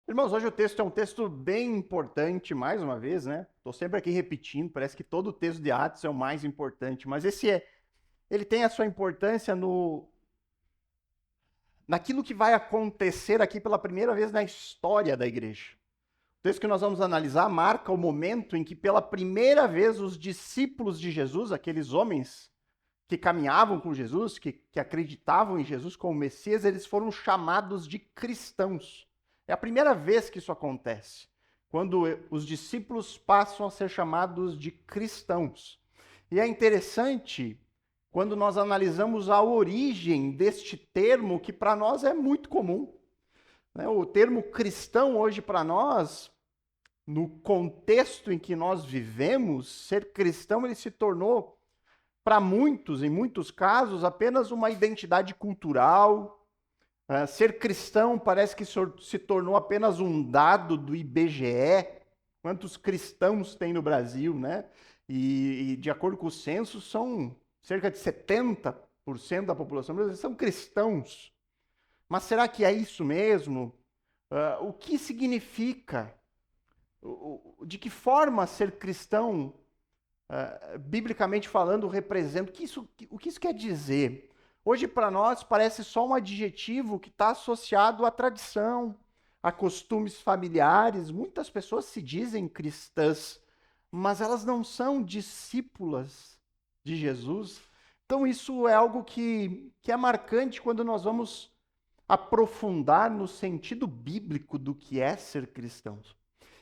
Irmãos, hoje o texto é um texto bem importante, mais uma vez, né? Estou sempre aqui repetindo, parece que todo o texto de Atos é o mais importante, mas ele tem a sua importância no naquilo que vai acontecer aqui pela primeira vez na história da igreja. O texto que nós vamos analisar marca o momento em que pela primeira vez os discípulos de Jesus, aqueles homens que caminhavam com Jesus, que acreditavam em Jesus como Messias, eles foram chamados de cristãos. É a primeira vez que isso acontece, quando os discípulos passam a ser chamados de cristãos. E é interessante quando nós analisamos a origem deste termo, que para nós é muito comum. Né? O termo cristão hoje para nós, no contexto em que nós vivemos, ser cristão ele se tornou para muitos, em muitos casos, apenas uma identidade cultural. Ser cristão parece que se tornou apenas um dado do IBGE. Quantos cristãos tem no Brasil, né? E de acordo com o censo, são cerca de 70% da população brasileira são cristãos. Mas será que é isso mesmo? O que significa? De que forma ser cristão biblicamente falando, representa. O que isso quer dizer? Hoje, para nós, parece só um adjetivo que está associado à tradição, a costumes familiares. Muitas pessoas se dizem cristãs, mas elas não são discípulas de Jesus. Então, isso é algo que é marcante quando nós vamos aprofundar no sentido bíblico do que é ser cristãos.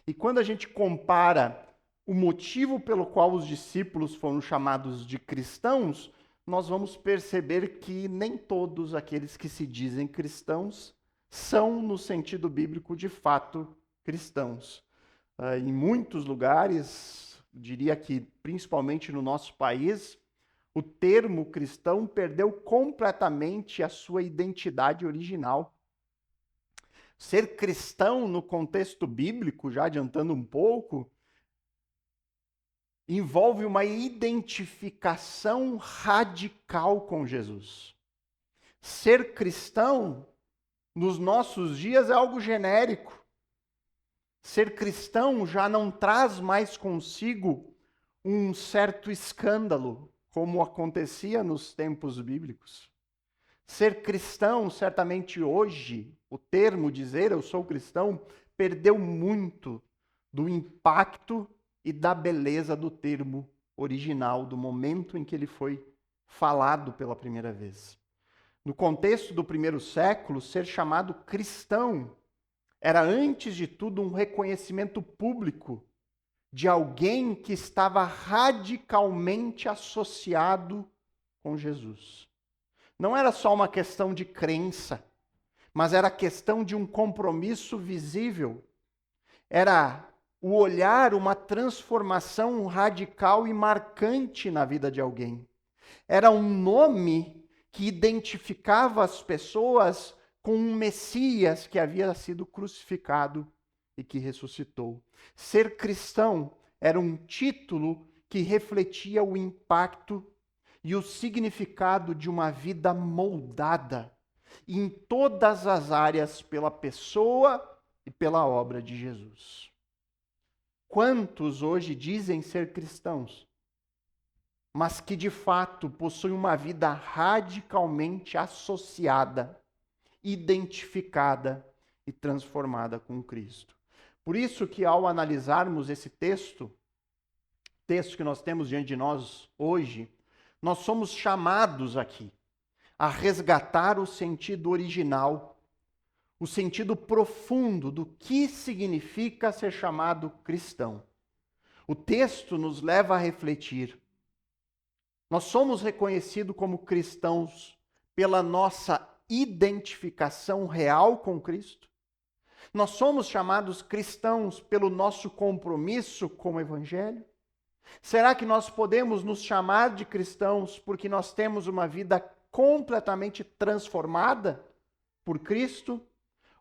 E quando a gente compara o motivo pelo qual os discípulos foram chamados de cristãos, nós vamos perceber que nem todos aqueles que se dizem cristãos são, no sentido bíblico, de fato cristãos. Em muitos lugares, diria que principalmente no nosso país, o termo cristão perdeu completamente a sua identidade original. Ser cristão no contexto bíblico, já adiantando um pouco, envolve uma identificação radical com Jesus. Ser cristão nos nossos dias é algo genérico. Ser cristão já não traz mais consigo um certo escândalo, como acontecia nos tempos bíblicos. Ser cristão, certamente hoje, o termo dizer eu sou cristão, perdeu muito do impacto e da beleza do termo original, do momento em que ele foi falado pela primeira vez. No contexto do primeiro século, ser chamado cristão era, antes de tudo, um reconhecimento público de alguém que estava radicalmente associado com Jesus. Não era só uma questão de crença, mas era questão de um compromisso visível. Era o olhar, uma transformação radical e marcante na vida de alguém. Era um nome que identificava as pessoas com um Messias que havia sido crucificado e que ressuscitou. Ser cristão era um título que refletia o impacto e o significado de uma vida moldada em todas as áreas pela pessoa e pela obra de Jesus. Quantos hoje dizem ser cristãos, mas que de fato possuem uma vida radicalmente associada, identificada e transformada com Cristo? Por isso que ao analisarmos esse texto que nós temos diante de nós hoje, nós somos chamados aqui a resgatar o sentido original, o sentido profundo do que significa ser chamado cristão. O texto nos leva a refletir. Nós somos reconhecidos como cristãos pela nossa identificação real com Cristo. Nós somos chamados cristãos pelo nosso compromisso com o Evangelho. Será que nós podemos nos chamar de cristãos porque nós temos uma vida completamente transformada por Cristo?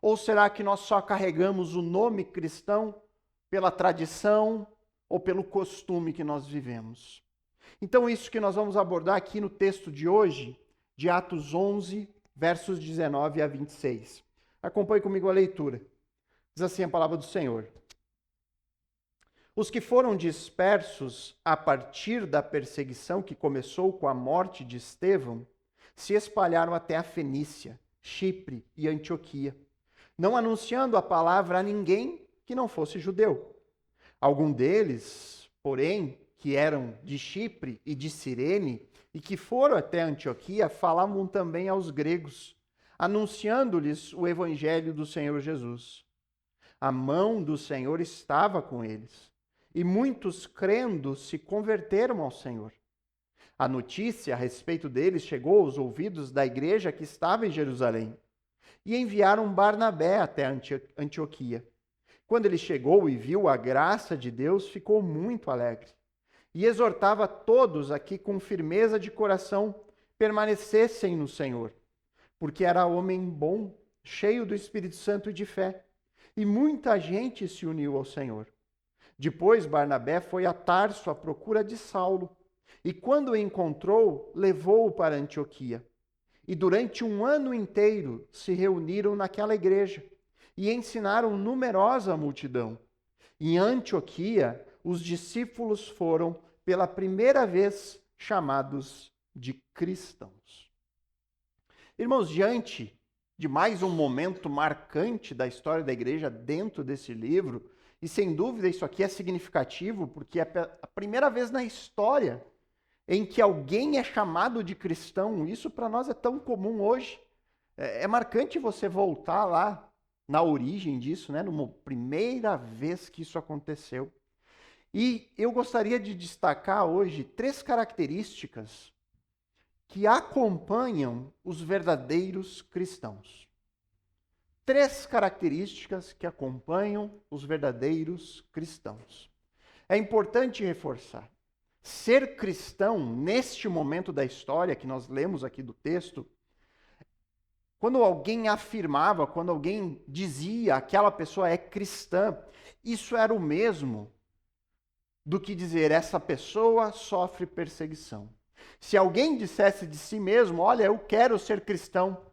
Ou será que nós só carregamos o nome cristão pela tradição ou pelo costume que nós vivemos? Então, isso que nós vamos abordar aqui no texto de hoje, de Atos 11, versos 19 a 26. Acompanhe comigo a leitura. Diz assim a palavra do Senhor. Os que foram dispersos a partir da perseguição que começou com a morte de Estevão, se espalharam até a Fenícia, Chipre e Antioquia, não anunciando a palavra a ninguém que não fosse judeu. Alguns deles, porém, que eram de Chipre e de Cirene, e que foram até Antioquia, falavam também aos gregos, anunciando-lhes o evangelho do Senhor Jesus. A mão do Senhor estava com eles, e muitos crendo se converteram ao Senhor. A notícia a respeito deles chegou aos ouvidos da igreja que estava em Jerusalém, e enviaram Barnabé até Antioquia. Quando ele chegou e viu a graça de Deus, ficou muito alegre, e exortava todos a que com firmeza de coração permanecessem no Senhor, porque era homem bom, cheio do Espírito Santo e de fé, e muita gente se uniu ao Senhor. Depois Barnabé foi a Tarso à procura de Saulo, e quando o encontrou, levou-o para Antioquia. E durante 1 ano inteiro se reuniram naquela igreja e ensinaram numerosa multidão. Em Antioquia, os discípulos foram pela primeira vez chamados de cristãos. Irmãos, diante de mais um momento marcante da história da igreja dentro desse livro, e sem dúvida isso aqui é significativo, porque é a primeira vez na história em que alguém é chamado de cristão. Isso para nós é tão comum hoje. É marcante você voltar lá na origem disso, né? Numa primeira vez que isso aconteceu. E eu gostaria de destacar hoje 3 características que acompanham os verdadeiros cristãos. 3 características que acompanham os verdadeiros cristãos. É importante reforçar. Ser cristão, neste momento da história que nós lemos aqui do texto, quando alguém afirmava, quando alguém dizia aquela pessoa é cristã, isso era o mesmo do que dizer essa pessoa sofre perseguição. Se alguém dissesse de si mesmo, olha, eu quero ser cristão,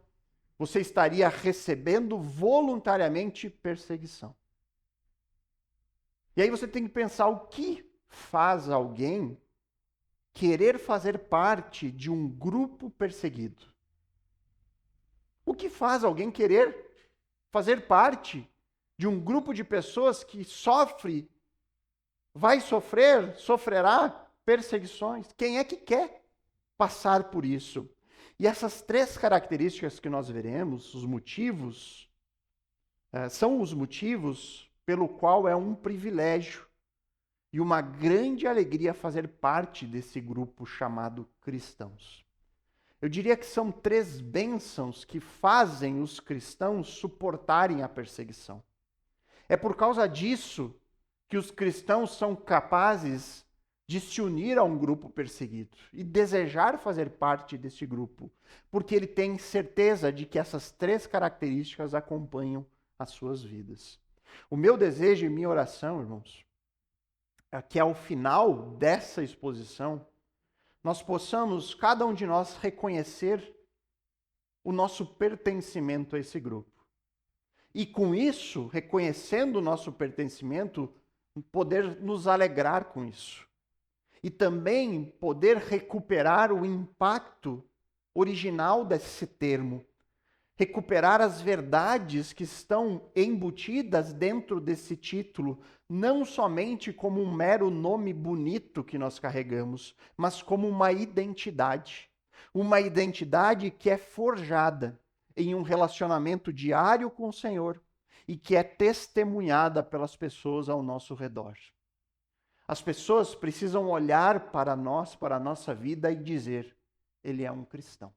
você estaria recebendo voluntariamente perseguição. E aí você tem que pensar o que faz alguém querer fazer parte de um grupo perseguido. O que faz alguém querer fazer parte de um grupo de pessoas que vai sofrer, sofrerá perseguições? Quem é que quer passar por isso? E essas 3 características que nós veremos, os motivos, são os motivos pelo qual é um privilégio e uma grande alegria fazer parte desse grupo chamado cristãos. Eu diria que são 3 bênçãos que fazem os cristãos suportarem a perseguição. É por causa disso que os cristãos são capazes de se unir a um grupo perseguido e desejar fazer parte desse grupo, porque ele tem certeza de que essas 3 características acompanham as suas vidas. O meu desejo e minha oração, irmãos, é que ao final dessa exposição, nós possamos, cada um de nós, reconhecer o nosso pertencimento a esse grupo. E com isso, reconhecendo o nosso pertencimento, poder nos alegrar com isso. E também poder recuperar o impacto original desse termo. Recuperar as verdades que estão embutidas dentro desse título, não somente como um mero nome bonito que nós carregamos, mas como uma identidade. Uma identidade que é forjada em um relacionamento diário com o Senhor e que é testemunhada pelas pessoas ao nosso redor. As pessoas precisam olhar para nós, para a nossa vida e dizer: ele é um cristão.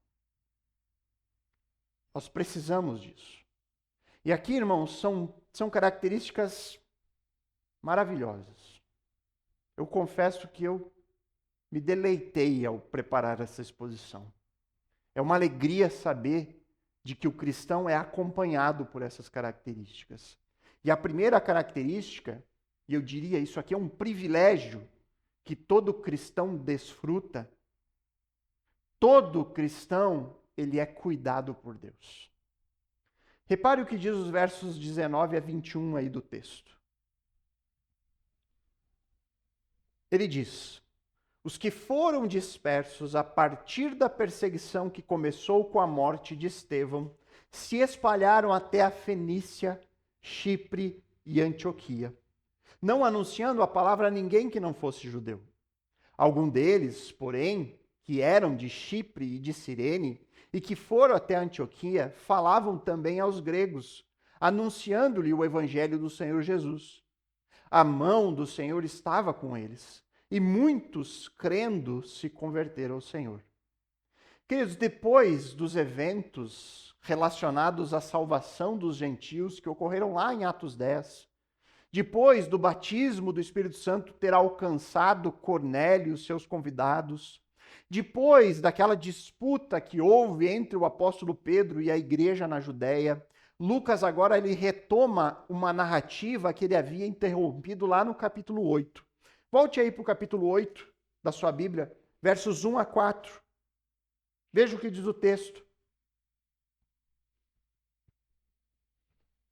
Nós precisamos disso. E aqui, irmãos, são características maravilhosas. Eu confesso que eu me deleitei ao preparar essa exposição. É uma alegria saber de que o cristão é acompanhado por essas características. E a primeira característica, e eu diria isso aqui é um privilégio que todo cristão desfruta, todo cristão ele é cuidado por Deus. Repare o que diz os versos 19 a 21 aí do texto. Ele diz: os que foram dispersos a partir da perseguição que começou com a morte de Estevão se espalharam até a Fenícia, Chipre e Antioquia, não anunciando a palavra a ninguém que não fosse judeu. Algum deles, porém, que eram de Chipre e de Cirene e que foram até Antioquia, falavam também aos gregos, anunciando-lhe o evangelho do Senhor Jesus. A mão do Senhor estava com eles, e muitos, crendo, se converteram ao Senhor. Queridos, depois dos eventos relacionados à salvação dos gentios que ocorreram lá em Atos 10, depois do batismo do Espírito Santo ter alcançado Cornélio e os seus convidados, depois daquela disputa que houve entre o apóstolo Pedro e a igreja na Judéia, Lucas agora ele retoma uma narrativa que ele havia interrompido lá no capítulo 8. Volte aí para o capítulo 8 da sua Bíblia, versos 1 a 4. Veja o que diz o texto.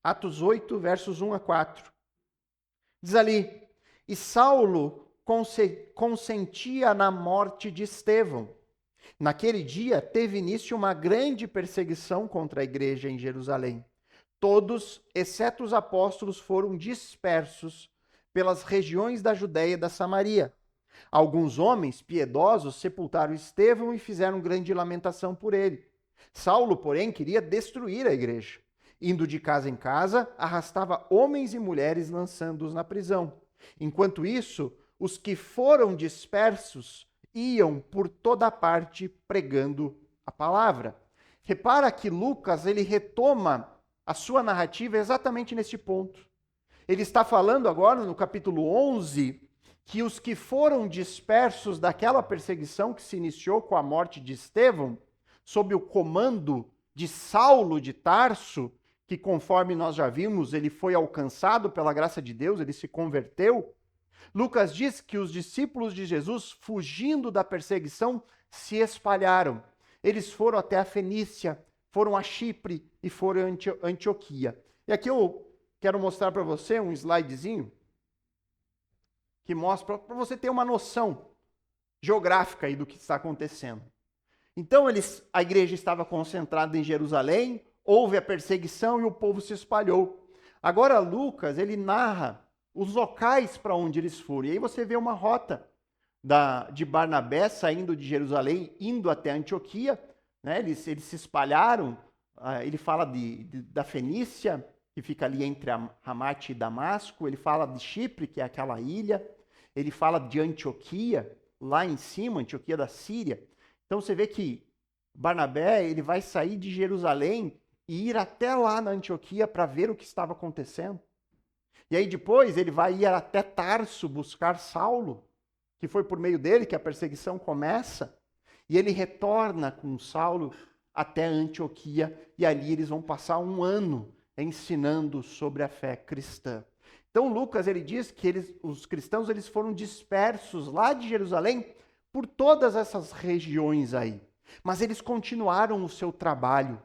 Atos 8, versos 1 a 4. Diz ali: e Saulo consentia na morte de Estevão. Naquele dia teve início uma grande perseguição contra a igreja em Jerusalém. Todos, exceto os apóstolos, foram dispersos pelas regiões da Judéia e da Samaria. Alguns homens piedosos sepultaram Estevão e fizeram grande lamentação por ele. Saulo, porém, queria destruir a igreja. Indo de casa em casa, arrastava homens e mulheres, lançando-os na prisão. Enquanto isso, os que foram dispersos iam por toda parte pregando a palavra. Repara que Lucas ele retoma a sua narrativa exatamente neste ponto. Ele está falando agora, no capítulo 11, que os que foram dispersos daquela perseguição que se iniciou com a morte de Estevão, sob o comando de Saulo de Tarso, que conforme nós já vimos, ele foi alcançado pela graça de Deus, ele se converteu. Lucas diz que os discípulos de Jesus, fugindo da perseguição, se espalharam. Eles foram até a Fenícia, foram a Chipre e foram a Antioquia. E aqui eu quero mostrar para você um slidezinho que mostra para você ter uma noção geográfica aí do que está acontecendo. Então a igreja estava concentrada em Jerusalém, houve a perseguição e o povo se espalhou. Agora Lucas, ele narra os locais para onde eles foram. E aí você vê uma rota de Barnabé saindo de Jerusalém, indo até Antioquia, né? Eles se espalharam. Ele fala da Fenícia, que fica ali entre Ramate e Damasco. Ele fala de Chipre, que é aquela ilha. Ele fala de Antioquia, lá em cima, Antioquia da Síria. Então você vê que Barnabé ele vai sair de Jerusalém e ir até lá na Antioquia para ver o que estava acontecendo. E aí depois ele vai ir até Tarso buscar Saulo, que foi por meio dele que a perseguição começa. E ele retorna com Saulo até Antioquia e ali eles vão passar um ano ensinando sobre a fé cristã. Então Lucas ele diz que os cristãos eles foram dispersos lá de Jerusalém por todas essas regiões aí. Mas eles continuaram o seu trabalho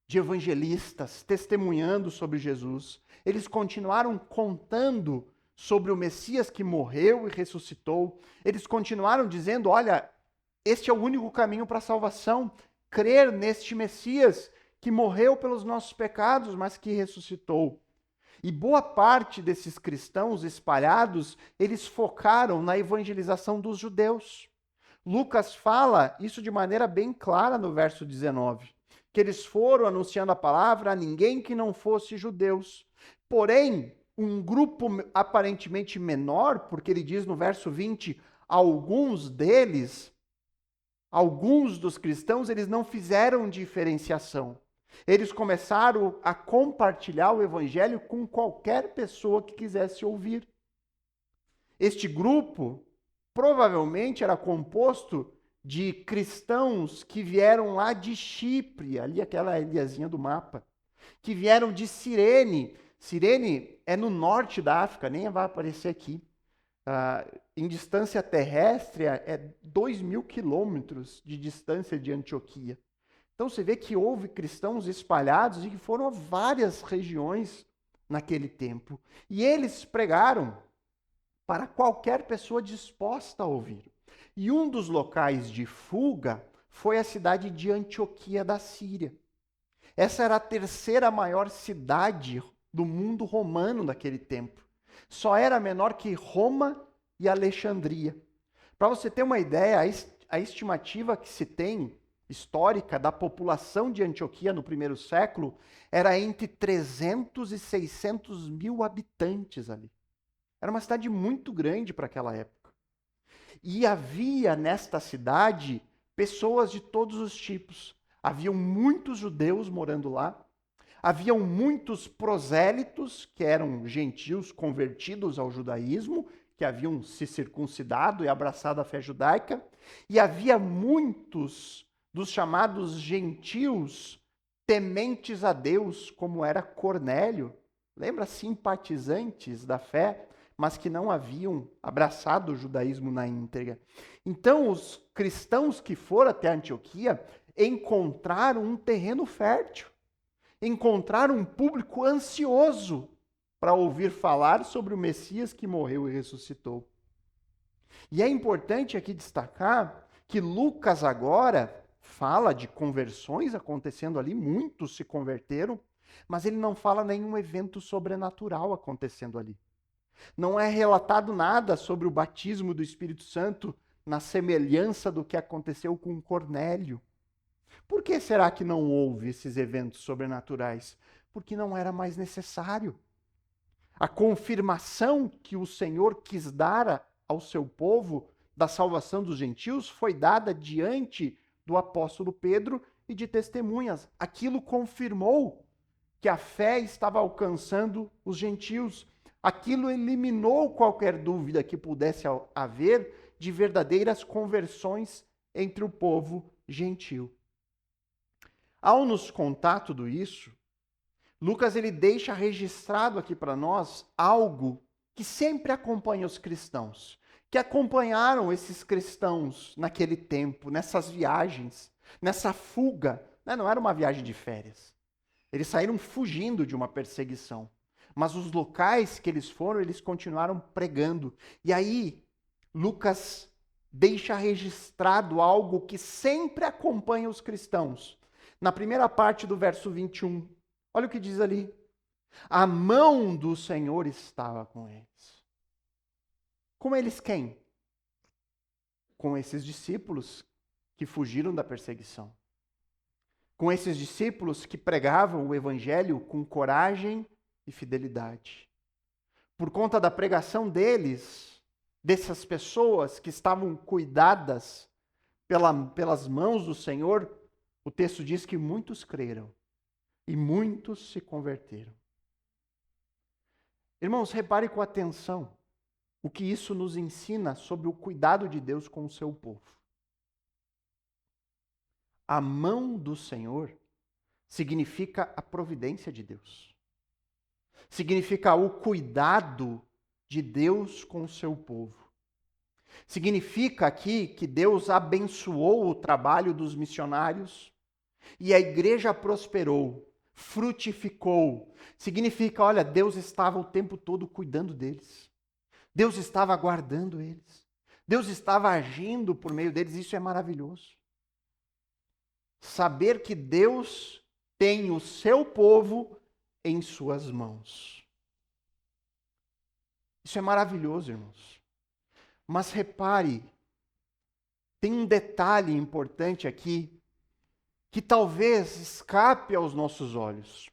de evangelistas, testemunhando sobre Jesus. Eles continuaram contando sobre o Messias que morreu e ressuscitou. Eles continuaram dizendo, olha, este é o único caminho para a salvação, crer neste Messias que morreu pelos nossos pecados, mas que ressuscitou. E boa parte desses cristãos espalhados, eles focaram na evangelização dos judeus. Lucas fala isso de maneira bem clara no verso 19, que eles foram anunciando a palavra a ninguém que não fosse judeus. Porém, um grupo aparentemente menor, porque ele diz no verso 20, alguns dos cristãos, eles não fizeram diferenciação. Eles começaram a compartilhar o evangelho com qualquer pessoa que quisesse ouvir. Este grupo provavelmente era composto de cristãos que vieram lá de Chipre, ali aquela ilhazinha do mapa, que vieram de Cirene. Cirene é no norte da África, nem vai aparecer aqui. Em distância terrestre, é 2.000 quilômetros de distância de Antioquia. Então você vê que houve cristãos espalhados e que foram a várias regiões naquele tempo. E eles pregaram para qualquer pessoa disposta a ouvir. E um dos locais de fuga foi a cidade de Antioquia da Síria. Essa era a terceira maior cidade do mundo romano daquele tempo. Só era menor que Roma e Alexandria. Para você ter uma ideia, a estimativa que se tem histórica da população de Antioquia no primeiro século era entre 300 e 600 mil habitantes ali. Era uma cidade muito grande para aquela época. E havia nesta cidade pessoas de todos os tipos. Haviam muitos judeus morando lá. Haviam muitos prosélitos, que eram gentios convertidos ao judaísmo, que haviam se circuncidado e abraçado a fé judaica. E havia muitos dos chamados gentios tementes a Deus, como era Cornélio. Lembra? Simpatizantes da fé, mas que não haviam abraçado o judaísmo na íntegra. Então, os cristãos que foram até Antioquia encontraram um terreno fértil, encontraram um público ansioso para ouvir falar sobre o Messias que morreu e ressuscitou. E é importante aqui destacar que Lucas agora fala de conversões acontecendo ali, muitos se converteram, mas ele não fala nenhum evento sobrenatural acontecendo ali. Não é relatado nada sobre o batismo do Espírito Santo na semelhança do que aconteceu com Cornélio. Por que será que não houve esses eventos sobrenaturais? Porque não era mais necessário. A confirmação que o Senhor quis dar ao seu povo da salvação dos gentios foi dada diante do apóstolo Pedro e de testemunhas. Aquilo confirmou que a fé estava alcançando os gentios. Aquilo eliminou qualquer dúvida que pudesse haver de verdadeiras conversões entre o povo gentil. Ao nos contar tudo isso, Lucas ele deixa registrado aqui para nós algo que sempre acompanha os cristãos, que acompanharam esses cristãos naquele tempo, nessas viagens, nessa fuga. Não era uma viagem de férias. Eles saíram fugindo de uma perseguição. Mas os locais que eles foram, eles continuaram pregando. E aí, Lucas deixa registrado algo que sempre acompanha os cristãos. Na primeira parte do verso 21, olha o que diz ali. A mão do Senhor estava com eles. Com eles quem? Com esses discípulos que fugiram da perseguição. Com esses discípulos que pregavam o evangelho com coragem e fidelidade. Por conta da pregação deles, dessas pessoas que estavam cuidadas pelas mãos do Senhor, o texto diz que muitos creram e muitos se converteram. Irmãos, repare com atenção o que isso nos ensina sobre o cuidado de Deus com o seu povo. A mão do Senhor significa a providência de Deus. Significa o cuidado de Deus com o seu povo. Significa aqui que Deus abençoou o trabalho dos missionários e a igreja prosperou, frutificou. Significa, olha, Deus estava o tempo todo cuidando deles. Deus estava guardando eles. Deus estava agindo por meio deles. Isso é maravilhoso. Saber que Deus tem o seu povo em suas mãos. Isso é maravilhoso, irmãos. Mas repare, tem um detalhe importante aqui que talvez escape aos nossos olhos.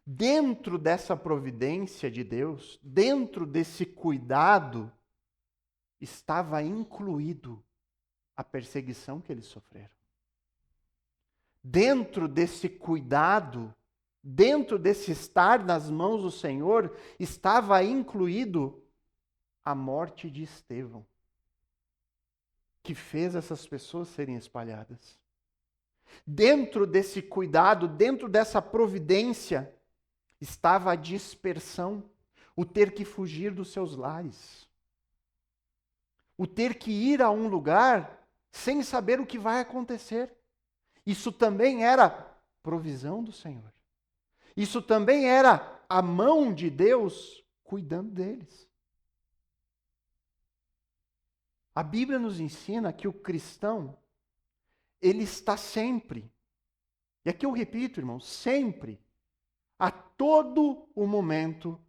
Dentro dessa providência de Deus, dentro desse cuidado, estava incluído a perseguição que eles sofreram. Dentro desse cuidado, dentro desse estar nas mãos do Senhor, estava incluído a morte de Estevão, que fez essas pessoas serem espalhadas. Dentro desse cuidado, dentro dessa providência, estava a dispersão, o ter que fugir dos seus lares, o ter que ir a um lugar sem saber o que vai acontecer. Isso também era provisão do Senhor. Isso também era a mão de Deus cuidando deles. A Bíblia nos ensina que o cristão, ele está sempre, e aqui eu repito, irmão, sempre, a todo o momento,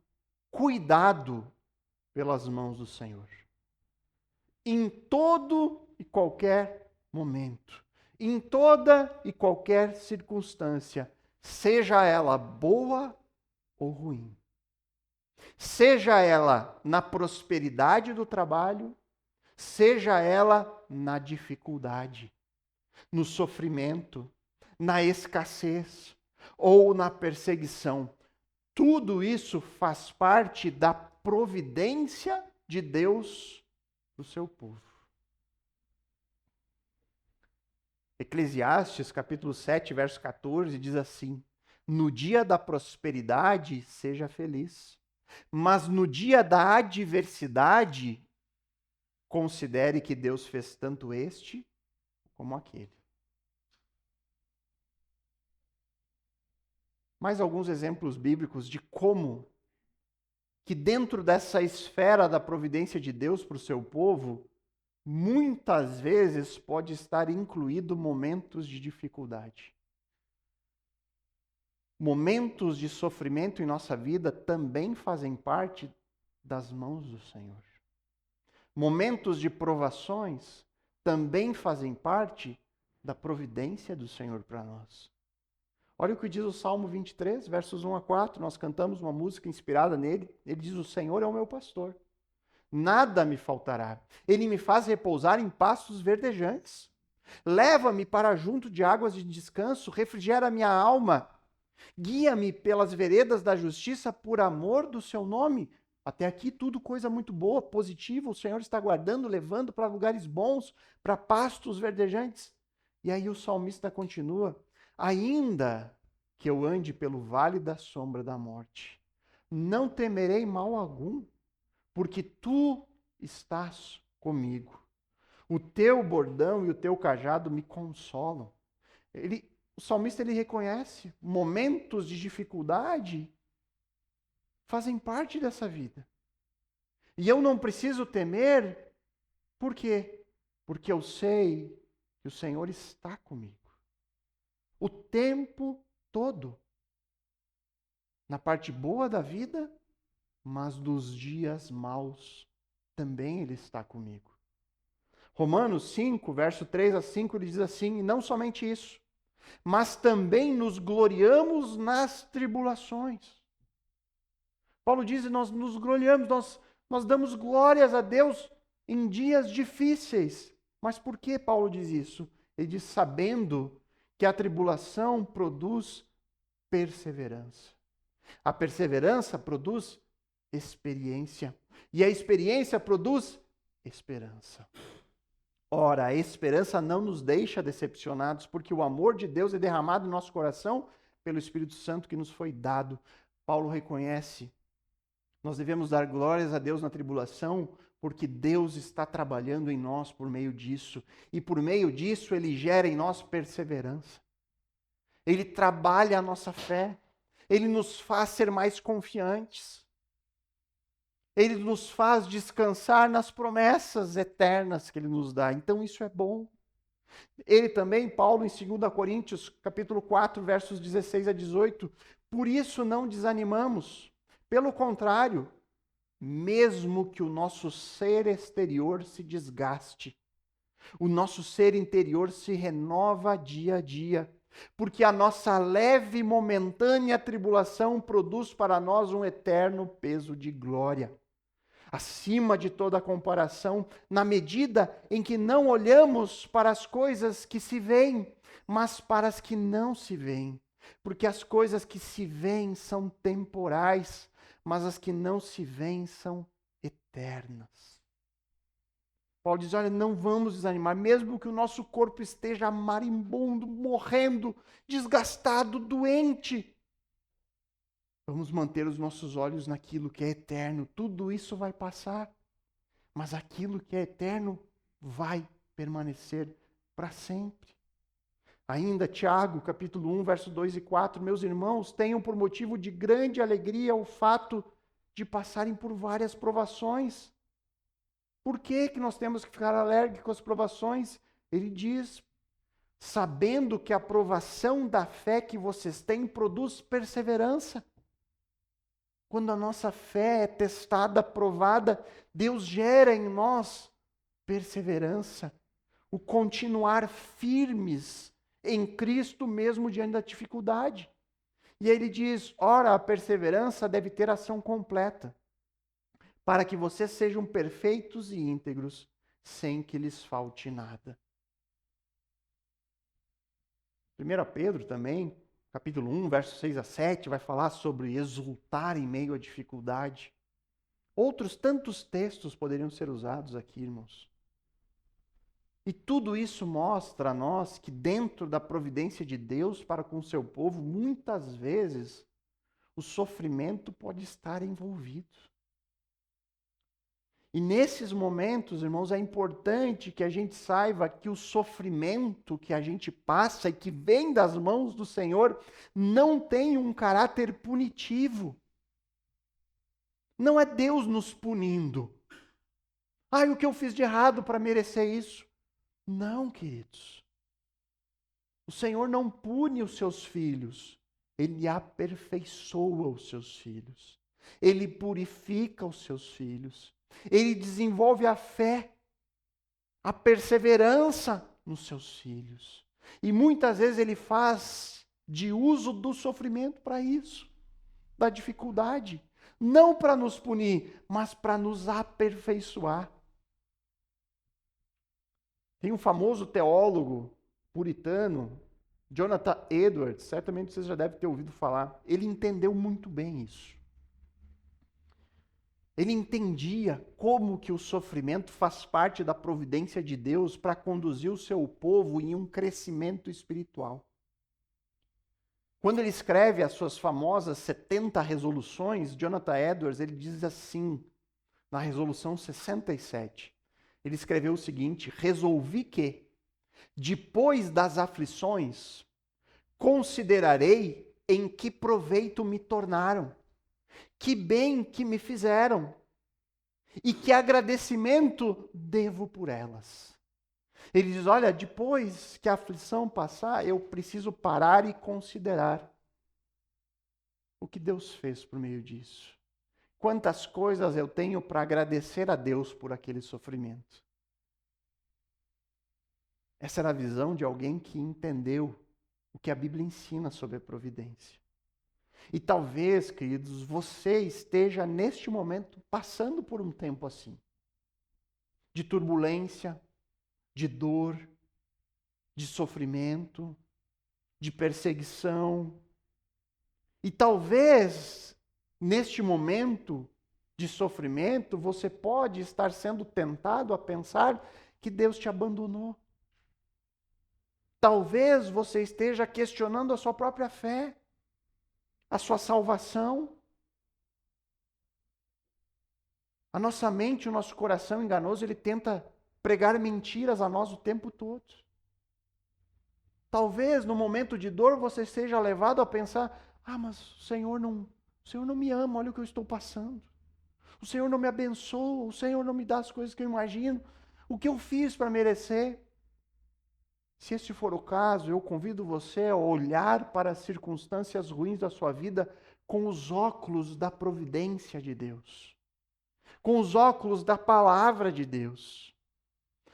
cuidado pelas mãos do Senhor. Em todo e qualquer momento, em toda e qualquer circunstância, seja ela boa ou ruim. Seja ela na prosperidade do trabalho, seja ela na dificuldade, no sofrimento, na escassez ou na perseguição. Tudo isso faz parte da providência de Deus do seu povo. Eclesiastes, capítulo 7, verso 14, diz assim: no dia da prosperidade, seja feliz, mas no dia da adversidade, considere que Deus fez tanto este como aquele. Mais alguns exemplos bíblicos de como que dentro dessa esfera da providência de Deus para o seu povo, muitas vezes pode estar incluído momentos de dificuldade. Momentos de sofrimento em nossa vida também fazem parte das mãos do Senhor. Momentos de provações também fazem parte da providência do Senhor para nós. Olha o que diz o Salmo 23, versos 1 a 4. Nós cantamos uma música inspirada nele. Ele diz: o Senhor é o meu pastor, nada me faltará. Ele me faz repousar em pastos verdejantes. Leva-me para junto de águas de descanso, refrigera minha alma. Guia-me pelas veredas da justiça por amor do seu nome. Até aqui tudo coisa muito boa, positiva. O Senhor está guardando, levando para lugares bons, para pastos verdejantes. E aí o salmista continua: ainda que eu ande pelo vale da sombra da morte, não temerei mal algum, porque tu estás comigo. O teu bordão e o teu cajado me consolam. O salmista ele reconhece momentos de dificuldade fazem parte dessa vida. E eu não preciso temer, por quê? Porque eu sei que o Senhor está comigo. O tempo todo. Na parte boa da vida, mas nos dias maus também Ele está comigo. Romanos 5, verso 3 a 5, ele diz assim: e não somente isso, mas também nos gloriamos nas tribulações. Paulo diz: nós nos gloriamos, nós damos glórias a Deus em dias difíceis. Mas por que Paulo diz isso? Ele diz: sabendo que a tribulação produz perseverança. A perseverança produz experiência. E a experiência produz esperança. Ora, a esperança não nos deixa decepcionados, porque o amor de Deus é derramado em nosso coração pelo Espírito Santo que nos foi dado. Paulo reconhece: nós devemos dar glórias a Deus na tribulação, porque Deus está trabalhando em nós por meio disso. E por meio disso, Ele gera em nós perseverança. Ele trabalha a nossa fé. Ele nos faz ser mais confiantes. Ele nos faz descansar nas promessas eternas que Ele nos dá. Então isso é bom. Ele também, Paulo, em 2 Coríntios, capítulo 4, versos 16 a 18, por isso não desanimamos. Pelo contrário, mesmo que o nosso ser exterior se desgaste, o nosso ser interior se renova dia a dia, porque a nossa leve e momentânea tribulação produz para nós um eterno peso de glória, acima de toda comparação, na medida em que não olhamos para as coisas que se veem, mas para as que não se veem, porque as coisas que se veem são temporais, mas as que não se veem são eternas. Paulo diz: olha, não vamos desanimar, mesmo que o nosso corpo esteja marimbondo, morrendo, desgastado, doente. Vamos manter os nossos olhos naquilo que é eterno. Tudo isso vai passar, mas aquilo que é eterno vai permanecer para sempre. Ainda Tiago, capítulo 1, verso 2 e 4, meus irmãos, tenham por motivo de grande alegria o fato de passarem por várias provações. Por que que nós temos que ficar alegres com as provações? Ele diz, sabendo que a provação da fé que vocês têm produz perseverança. Quando a nossa fé é testada, provada, Deus gera em nós perseverança, o continuar firmes em Cristo mesmo diante da dificuldade. E ele diz, ora, a perseverança deve ter ação completa, para que vocês sejam perfeitos e íntegros, sem que lhes falte nada. 1 Pedro também, capítulo 1, versos 6 a 7, vai falar sobre exultar em meio à dificuldade. Outros tantos textos poderiam ser usados aqui, irmãos. E tudo isso mostra a nós que dentro da providência de Deus para com o seu povo, muitas vezes, o sofrimento pode estar envolvido. E nesses momentos, irmãos, é importante que a gente saiba que o sofrimento que a gente passa e que vem das mãos do Senhor não tem um caráter punitivo. Não é Deus nos punindo. Ai, o que eu fiz de errado para merecer isso? Não, queridos. O Senhor não pune os seus filhos. Ele aperfeiçoa os seus filhos. Ele purifica os seus filhos. Ele desenvolve a fé, a perseverança nos seus filhos. E muitas vezes ele faz de uso do sofrimento para isso, da dificuldade. Não para nos punir, mas para nos aperfeiçoar. Tem um famoso teólogo puritano, Jonathan Edwards, certamente vocês já devem ter ouvido falar. Ele entendeu muito bem isso. Ele entendia como que o sofrimento faz parte da providência de Deus para conduzir o seu povo em um crescimento espiritual. Quando ele escreve as suas famosas 70 resoluções, Jonathan Edwards, ele diz assim, na resolução 67, ele escreveu o seguinte: resolvi que, depois das aflições, considerarei em que proveito me tornaram, que bem que me fizeram, e que agradecimento devo por elas. Ele diz, olha, depois que a aflição passar, eu preciso parar e considerar o que Deus fez por meio disso. Quantas coisas eu tenho para agradecer a Deus por aquele sofrimento. Essa era a visão de alguém que entendeu o que a Bíblia ensina sobre a providência. E talvez, queridos, você esteja neste momento passando por um tempo assim. De turbulência, de dor, de sofrimento, de perseguição. E talvez, neste momento de sofrimento, você pode estar sendo tentado a pensar que Deus te abandonou. Talvez você esteja questionando a sua própria fé, a sua salvação. A nossa mente, o nosso coração enganoso, ele tenta pregar mentiras a nós o tempo todo. Talvez no momento de dor você seja levado a pensar, mas o Senhor não me ama, olha o que eu estou passando. O Senhor não me abençoa, o Senhor não me dá as coisas que eu imagino. O que eu fiz para merecer? Se esse for o caso, eu convido você a olhar para as circunstâncias ruins da sua vida com os óculos da providência de Deus. Com os óculos da palavra de Deus.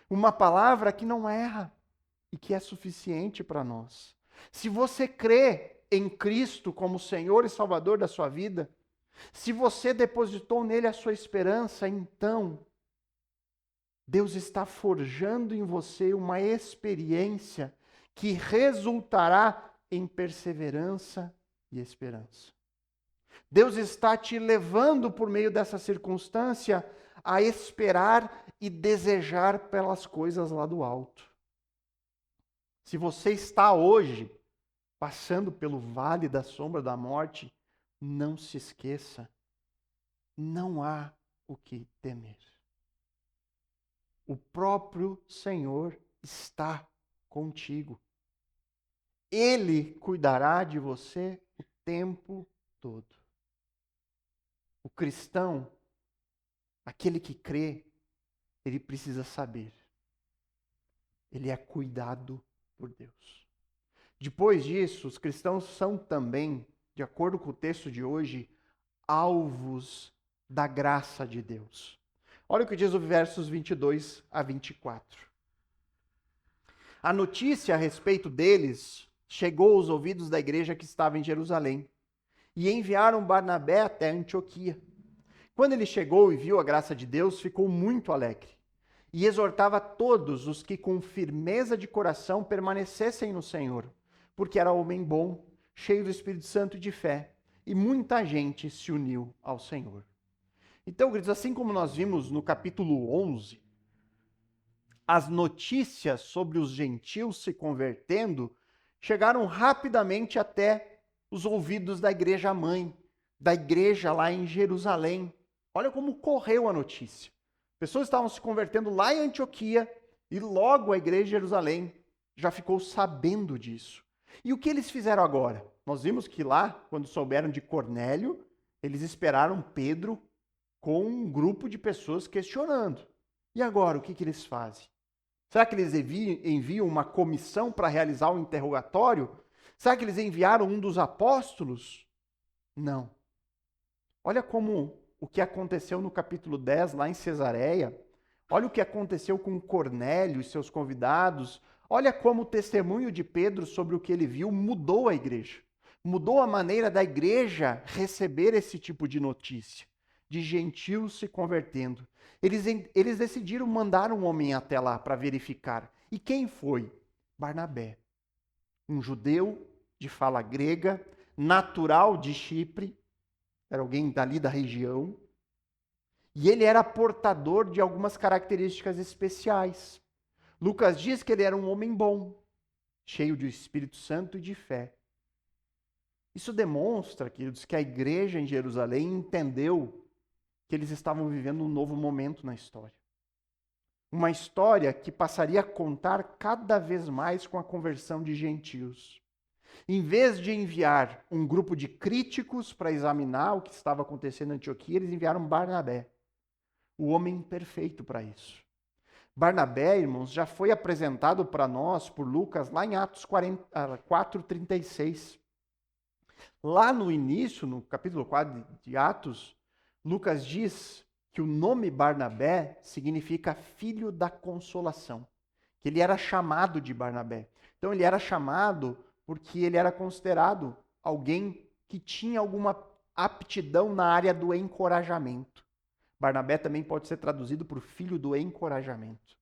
Uma palavra que não erra e que é suficiente para nós. Se você crê em Cristo como Senhor e Salvador da sua vida, se você depositou nele a sua esperança, então Deus está forjando em você uma experiência que resultará em perseverança e esperança. Deus está te levando por meio dessa circunstância a esperar e desejar pelas coisas lá do alto. Se você está hoje passando pelo vale da sombra da morte, não se esqueça, não há o que temer. O próprio Senhor está contigo. Ele cuidará de você o tempo todo. O cristão, aquele que crê, ele precisa saber. Ele é cuidado por Deus. Depois disso, os cristãos são também, de acordo com o texto de hoje, alvos da graça de Deus. Olha o que diz o versos 22 a 24. A notícia a respeito deles chegou aos ouvidos da igreja que estava em Jerusalém, e enviaram Barnabé até Antioquia. Quando ele chegou e viu a graça de Deus, ficou muito alegre, e exortava todos os que com firmeza de coração permanecessem no Senhor, porque era homem bom, cheio do Espírito Santo e de fé, e muita gente se uniu ao Senhor. Então, queridos, assim como nós vimos no capítulo 11, as notícias sobre os gentios se convertendo chegaram rapidamente até os ouvidos da igreja mãe, da igreja lá em Jerusalém. Olha como correu a notícia. Pessoas estavam se convertendo lá em Antioquia e logo a igreja de Jerusalém já ficou sabendo disso. E o que eles fizeram agora? Nós vimos que lá, quando souberam de Cornélio, eles esperaram Pedro com um grupo de pessoas questionando. E agora, o que eles fazem? Será que eles enviam uma comissão para realizar o interrogatório? Será que eles enviaram um dos apóstolos? Não. Olha como o que aconteceu no capítulo 10, lá em Cesareia. Olha o que aconteceu com Cornélio e seus convidados. Olha como o testemunho de Pedro sobre o que ele viu mudou a igreja. Mudou a maneira da igreja receber esse tipo de notícia, de gentios se convertendo. Eles decidiram mandar um homem até lá para verificar. E quem foi? Barnabé. Um judeu de fala grega, natural de Chipre, era alguém dali da região. E ele era portador de algumas características especiais. Lucas diz que ele era um homem bom, cheio de Espírito Santo e de fé. Isso demonstra, queridos, que a igreja em Jerusalém entendeu que eles estavam vivendo um novo momento na história. Uma história que passaria a contar cada vez mais com a conversão de gentios. Em vez de enviar um grupo de críticos para examinar o que estava acontecendo em Antioquia, eles enviaram Barnabé, o homem perfeito para isso. Barnabé, irmãos, já foi apresentado para nós por Lucas lá em Atos 4:36. Lá no início, no capítulo 4 de Atos, Lucas diz que o nome Barnabé significa filho da consolação, que ele era chamado de Barnabé. Então ele era chamado porque ele era considerado alguém que tinha alguma aptidão na área do encorajamento. Barnabé também pode ser traduzido por filho do encorajamento.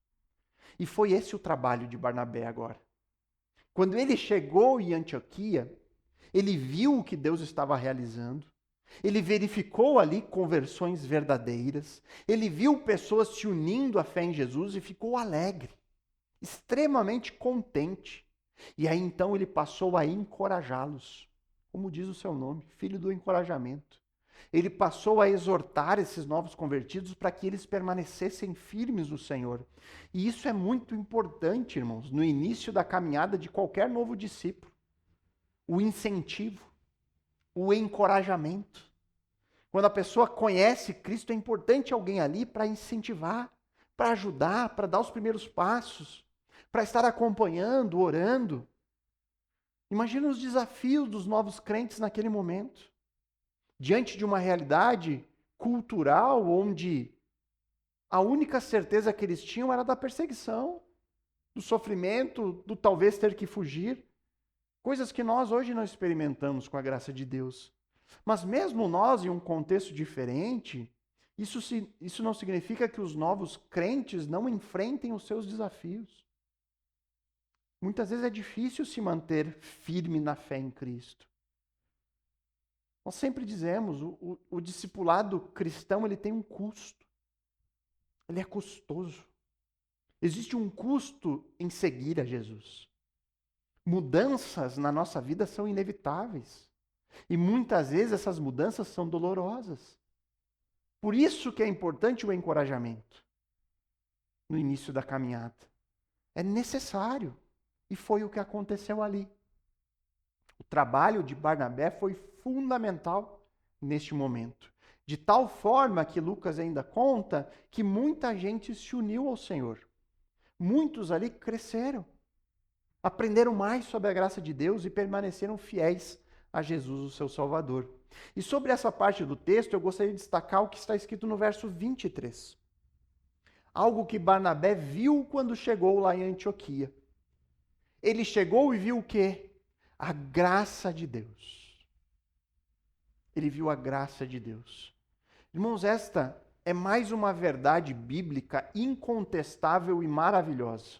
E foi esse o trabalho de Barnabé agora. Quando ele chegou em Antioquia, ele viu o que Deus estava realizando, ele verificou ali conversões verdadeiras, ele viu pessoas se unindo à fé em Jesus e ficou alegre, extremamente contente. E aí então ele passou a encorajá-los, como diz o seu nome, filho do encorajamento. Ele passou a exortar esses novos convertidos para que eles permanecessem firmes no Senhor. E isso é muito importante, irmãos, no início da caminhada de qualquer novo discípulo. O incentivo, o encorajamento. Quando a pessoa conhece Cristo, é importante alguém ali para incentivar, para ajudar, para dar os primeiros passos, para estar acompanhando, orando. Imagina os desafios dos novos crentes naquele momento. Diante de uma realidade cultural onde a única certeza que eles tinham era da perseguição, do sofrimento, do talvez ter que fugir. Coisas que nós hoje não experimentamos com a graça de Deus. Mas mesmo nós, em um contexto diferente, isso não significa que os novos crentes não enfrentem os seus desafios. Muitas vezes é difícil se manter firme na fé em Cristo. Nós sempre dizemos, o discipulado cristão ele tem um custo. Ele é custoso. Existe um custo em seguir a Jesus. Mudanças na nossa vida são inevitáveis. E muitas vezes essas mudanças são dolorosas. Por isso que é importante o encorajamento no início da caminhada. É necessário. E foi o que aconteceu ali. O trabalho de Barnabé foi fundamental neste momento. De tal forma que Lucas ainda conta que muita gente se uniu ao Senhor. Muitos ali cresceram, aprenderam mais sobre a graça de Deus e permaneceram fiéis a Jesus, o seu Salvador. E sobre essa parte do texto, eu gostaria de destacar o que está escrito no verso 23. Algo que Barnabé viu quando chegou lá em Antioquia. Ele chegou e viu o quê? A graça de Deus. Ele viu a graça de Deus. Irmãos, esta é mais uma verdade bíblica incontestável e maravilhosa.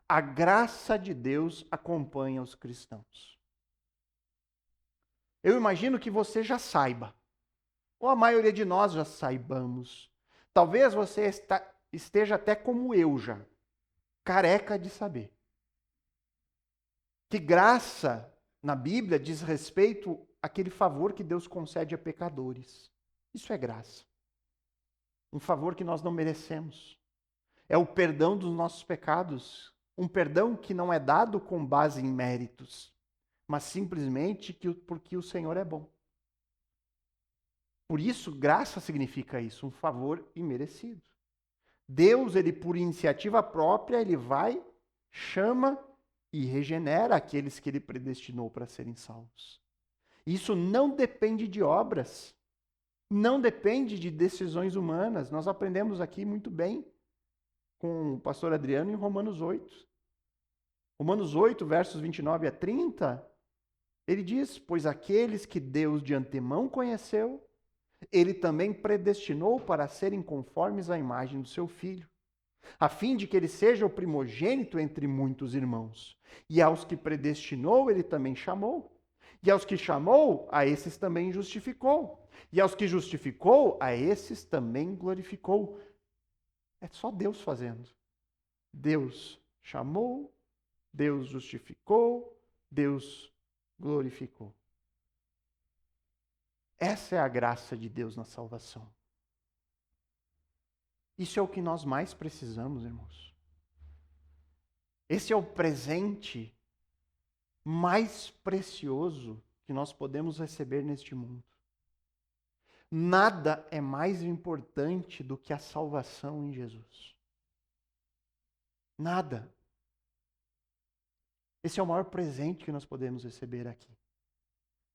A graça de Deus acompanha os cristãos. Eu imagino que você já saiba, ou a maioria de nós já saibamos. Talvez você esteja até como eu já, careca de saber. Que graça na Bíblia diz respeito àquele favor que Deus concede a pecadores. Isso é graça. Um favor que nós não merecemos. É o perdão dos nossos pecados. Um perdão que não é dado com base em méritos, mas simplesmente porque o Senhor é bom. Por isso, graça significa isso, um favor imerecido. Deus, ele por iniciativa própria, ele vai, chama e regenera aqueles que ele predestinou para serem salvos. Isso não depende de obras, não depende de decisões humanas. Nós aprendemos aqui muito bem com o pastor Adriano em Romanos 8. Romanos 8, versos 29 a 30, ele diz: pois aqueles que Deus de antemão conheceu, ele também predestinou para serem conformes à imagem do seu Filho, a fim de que ele seja o primogênito entre muitos irmãos. E aos que predestinou, ele também chamou. E aos que chamou, a esses também justificou. E aos que justificou, a esses também glorificou. É só Deus fazendo. Deus chamou, Deus justificou, Deus glorificou. Essa é a graça de Deus na salvação. Isso é o que nós mais precisamos, irmãos. Esse é o presente mais precioso que nós podemos receber neste mundo. Nada é mais importante do que a salvação em Jesus. Nada. Esse é o maior presente que nós podemos receber aqui.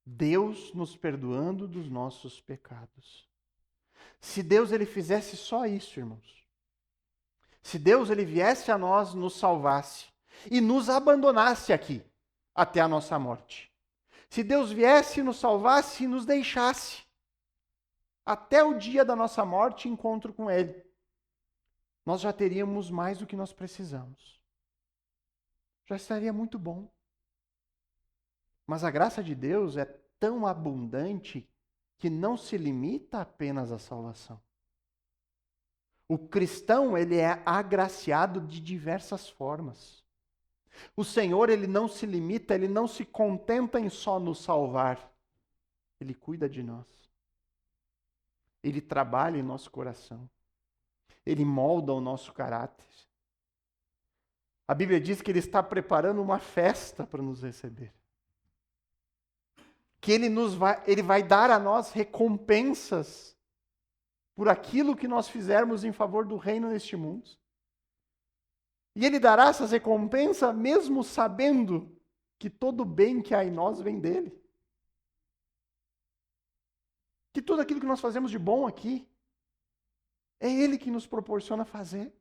Deus nos perdoando dos nossos pecados. Se Deus ele fizesse só isso, irmãos. Se Deus ele viesse a nós, nos salvasse e nos abandonasse aqui até a nossa morte. Se Deus viesse, nos salvasse e nos deixasse até o dia da nossa morte, encontro com Ele, nós já teríamos mais do que nós precisamos. Já estaria muito bom. Mas a graça de Deus é tão abundante que não se limita apenas à salvação. O cristão, ele é agraciado de diversas formas. O Senhor, ele não se limita, ele não se contenta em só nos salvar. Ele cuida de nós. Ele trabalha em nosso coração. Ele molda o nosso caráter. A Bíblia diz que ele está preparando uma festa para nos receber. Que ele vai dar a nós recompensas por aquilo que nós fizermos em favor do reino neste mundo. E ele dará essas recompensas mesmo sabendo que todo o bem que há em nós vem dele. Que tudo aquilo que nós fazemos de bom aqui, é ele que nos proporciona fazer.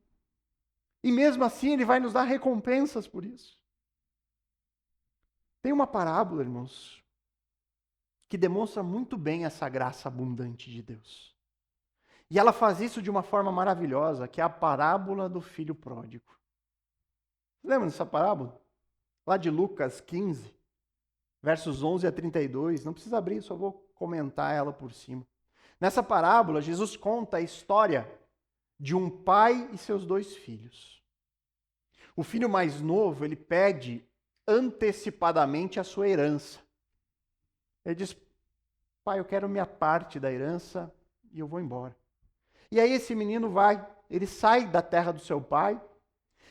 E mesmo assim ele vai nos dar recompensas por isso. Tem uma parábola, irmãos, que demonstra muito bem essa graça abundante de Deus. E ela faz isso de uma forma maravilhosa, que é a parábola do filho pródigo. Lembra dessa parábola? Lá de Lucas 15, versos 11 a 32. Não precisa abrir, só vou comentar ela por cima. Nessa parábola, Jesus conta a história de um pai e seus 2 filhos. O filho mais novo, ele pede antecipadamente a sua herança. Ele diz: pai, eu quero minha parte da herança e eu vou embora. E aí esse menino ele sai da terra do seu pai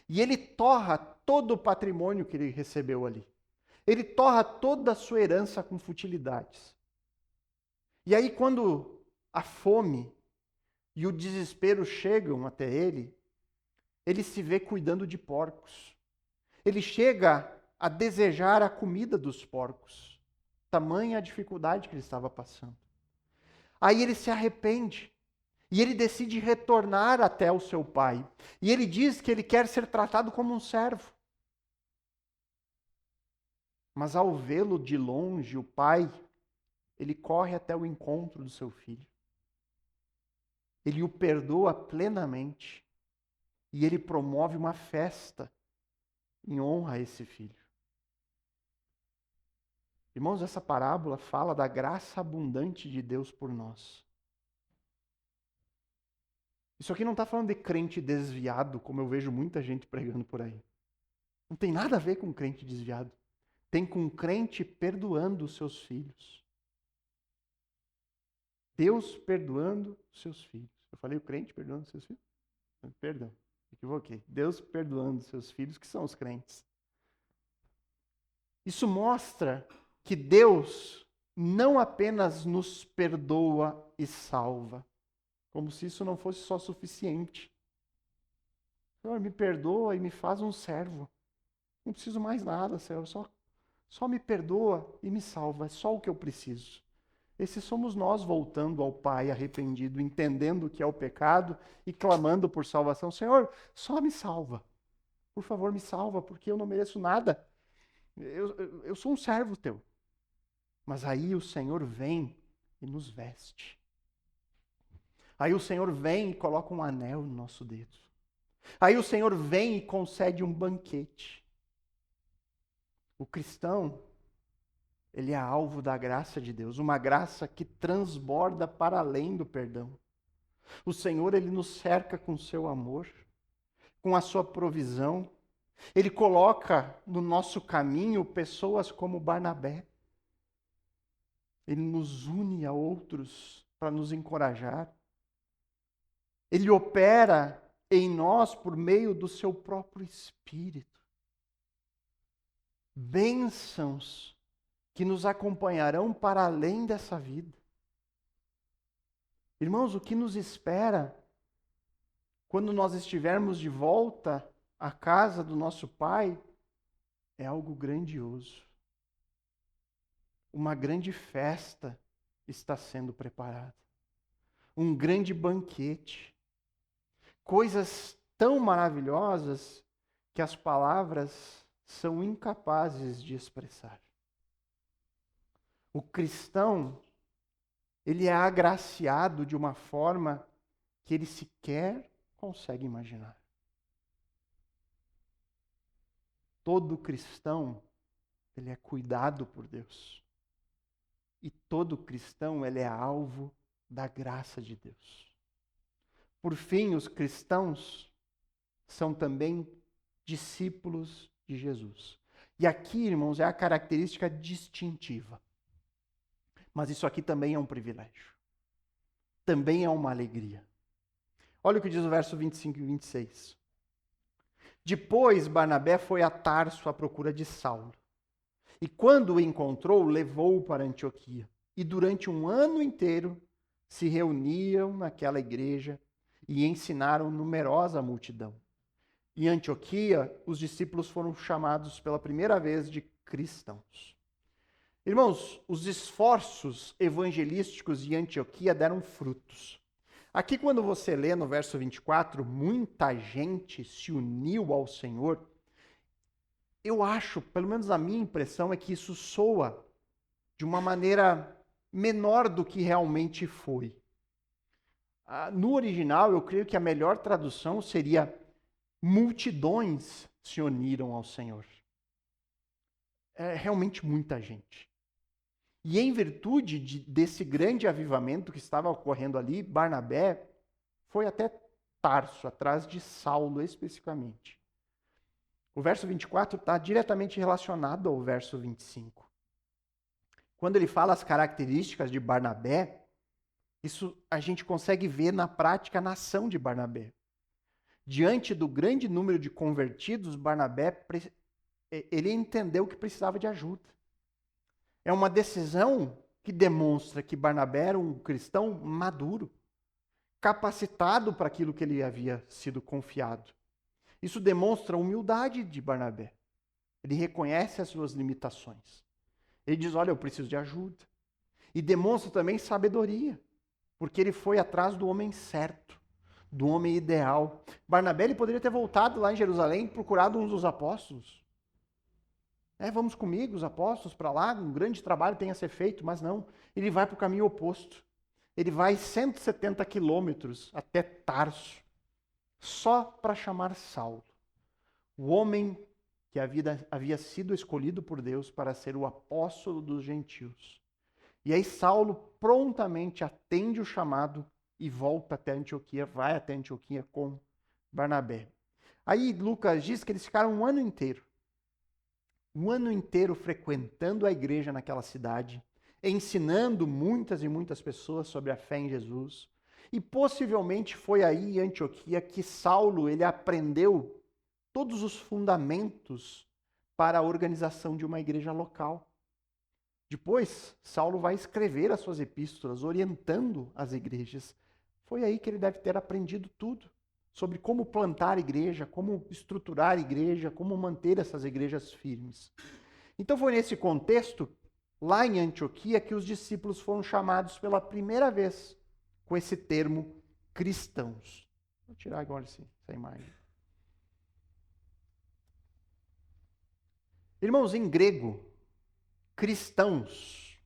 e ele torra todo o patrimônio que ele recebeu ali. Ele torra toda a sua herança com futilidades. E aí, quando a fome e o desespero chegam até ele se vê cuidando de porcos. Ele chega a desejar a comida dos porcos. Tamanha a dificuldade que ele estava passando. Aí ele se arrepende. E ele decide retornar até o seu pai. E ele diz que ele quer ser tratado como um servo. Mas ao vê-lo de longe, o pai, ele corre até o encontro do seu filho. Ele o perdoa plenamente. E ele promove uma festa em honra a esse filho. Irmãos, essa parábola fala da graça abundante de Deus por nós. Isso aqui não está falando de crente desviado, como eu vejo muita gente pregando por aí. Não tem nada a ver com crente desviado. Tem com crente perdoando os seus filhos. Deus perdoando os seus filhos. Eu falei o crente perdoando os seus filhos? Perdão, equivoquei. Deus perdoando os seus filhos, que são os crentes. Isso mostra que Deus não apenas nos perdoa e salva, como se isso não fosse só suficiente. Senhor, me perdoa e me faz um servo. Não preciso mais nada, Senhor. Só me perdoa e me salva. É só o que eu preciso. Esses somos nós voltando ao Pai arrependido, entendendo o que é o pecado e clamando por salvação. Senhor, só me salva. Por favor, me salva, porque eu não mereço nada. Eu sou um servo teu. Mas aí o Senhor vem e nos veste. Aí o Senhor vem e coloca um anel no nosso dedo. Aí o Senhor vem e concede um banquete. O cristão, ele é alvo da graça de Deus, uma graça que transborda para além do perdão. O Senhor, ele nos cerca com seu amor, com a sua provisão. Ele coloca no nosso caminho pessoas como Barnabé. Ele nos une a outros para nos encorajar. Ele opera em nós por meio do seu próprio Espírito. Bênçãos que nos acompanharão para além dessa vida. Irmãos, o que nos espera quando nós estivermos de volta à casa do nosso Pai é algo grandioso. Uma grande festa está sendo preparada. Um grande banquete. Coisas tão maravilhosas que as palavras são incapazes de expressar. O cristão, ele é agraciado de uma forma que ele sequer consegue imaginar. Todo cristão, ele é cuidado por Deus. E todo cristão, ele é alvo da graça de Deus. Por fim, os cristãos são também discípulos de Jesus. E aqui, irmãos, é a característica distintiva. Mas isso aqui também é um privilégio. Também é uma alegria. Olha o que diz o verso 25 e 26. Depois, Barnabé foi a Tarso à procura de Saulo. E quando o encontrou, levou-o para Antioquia. E durante um ano inteiro se reuniam naquela igreja e ensinaram numerosa multidão. Em Antioquia, os discípulos foram chamados pela primeira vez de cristãos. Irmãos, os esforços evangelísticos de Antioquia deram frutos. Aqui, quando você lê no verso 24, muita gente se uniu ao Senhor. Eu acho, pelo menos a minha impressão, é que isso soa de uma maneira menor do que realmente foi. No original, eu creio que a melhor tradução seria: multidões se uniram ao Senhor. É realmente muita gente. E em virtude desse grande avivamento que estava ocorrendo ali, Barnabé foi até Tarso, atrás de Saulo especificamente. O verso 24 está diretamente relacionado ao verso 25. Quando ele fala as características de Barnabé, isso a gente consegue ver na prática na ação de Barnabé. Diante do grande número de convertidos, Barnabé ele entendeu que precisava de ajuda. É uma decisão que demonstra que Barnabé era um cristão maduro, capacitado para aquilo que ele havia sido confiado. Isso demonstra a humildade de Barnabé. Ele reconhece as suas limitações. Ele diz, olha, eu preciso de ajuda. E demonstra também sabedoria, porque ele foi atrás do homem certo, do homem ideal. Barnabé ele poderia ter voltado lá em Jerusalém, procurado uns dos apóstolos. Vamos comigo, os apóstolos, para lá, um grande trabalho tem a ser feito, mas não. Ele vai para o caminho oposto. Ele vai 170 quilômetros até Tarso, só para chamar Saulo, o homem que havia sido escolhido por Deus para ser o apóstolo dos gentios. E aí Saulo prontamente atende o chamado e volta até Antioquia, vai até Antioquia com Barnabé. Aí Lucas diz que eles ficaram um ano inteiro frequentando a igreja naquela cidade, ensinando muitas e muitas pessoas sobre a fé em Jesus. E possivelmente foi aí em Antioquia que Saulo ele aprendeu todos os fundamentos para a organização de uma igreja local. Depois, Saulo vai escrever as suas epístolas, orientando as igrejas. Foi aí que ele deve ter aprendido tudo sobre como plantar igreja, como estruturar igreja, como manter essas igrejas firmes. Então foi nesse contexto, lá em Antioquia, que os discípulos foram chamados pela primeira vez com esse termo cristãos. Vou tirar agora essa imagem. Irmãos, em grego, cristãos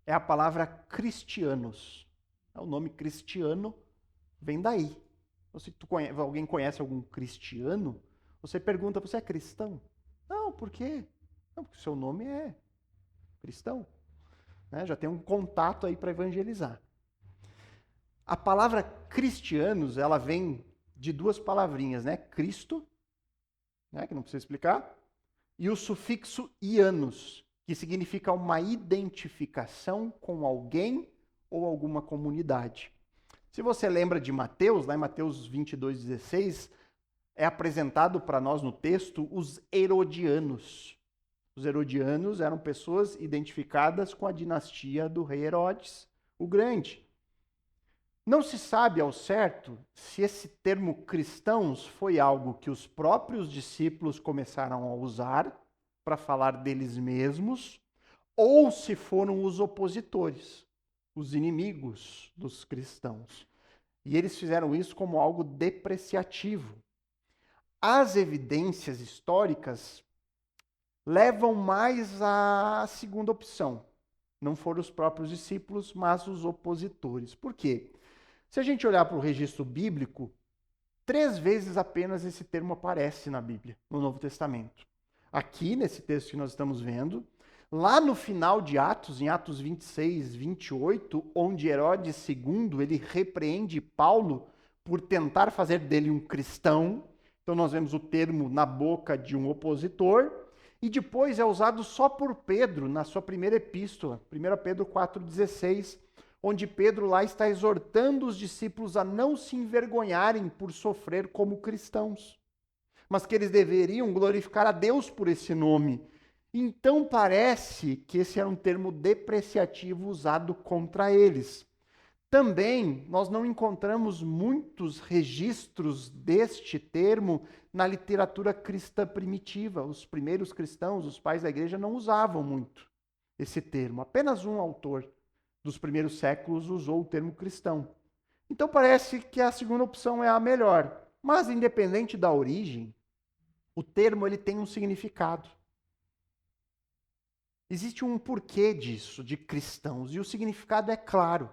é a palavra cristianos. O nome cristiano vem daí. Se alguém conhece algum cristiano, você pergunta, você é cristão? Não, por quê? Não, porque o seu nome é cristão. Já tem um contato aí para evangelizar. A palavra cristianos, ela vem de duas palavrinhas, né? Cristo, que não precisa explicar, e o sufixo ianos, que significa uma identificação com alguém ou alguma comunidade. Se você lembra de Mateus, lá em Mateus 22:16, é apresentado para nós no texto os herodianos. Os herodianos eram pessoas identificadas com a dinastia do rei Herodes, o Grande. Não se sabe ao certo se esse termo cristãos foi algo que os próprios discípulos começaram a usar para falar deles mesmos, ou se foram os opositores, os inimigos dos cristãos. E eles fizeram isso como algo depreciativo. As evidências históricas levam mais à segunda opção. Não foram os próprios discípulos, mas os opositores. Por quê? Se a gente olhar para o registro bíblico, 3 vezes apenas esse termo aparece na Bíblia, no Novo Testamento. Aqui, nesse texto que nós estamos vendo, lá no final de Atos, em Atos 26, 28, onde Herodes II, ele repreende Paulo por tentar fazer dele um cristão. Então nós vemos o termo na boca de um opositor, e depois é usado só por Pedro, na sua primeira epístola, 1 Pedro 4,16, onde Pedro lá está exortando os discípulos a não se envergonharem por sofrer como cristãos, mas que eles deveriam glorificar a Deus por esse nome. Então parece que esse era um termo depreciativo usado contra eles. Também nós não encontramos muitos registros deste termo na literatura cristã primitiva. Os primeiros cristãos, os pais da igreja, não usavam muito esse termo. Apenas um autor dos primeiros séculos usou o termo cristão. Então parece que a segunda opção é a melhor. Mas independente da origem, o termo ele tem um significado. Existe um porquê disso, de cristãos, e o significado é claro.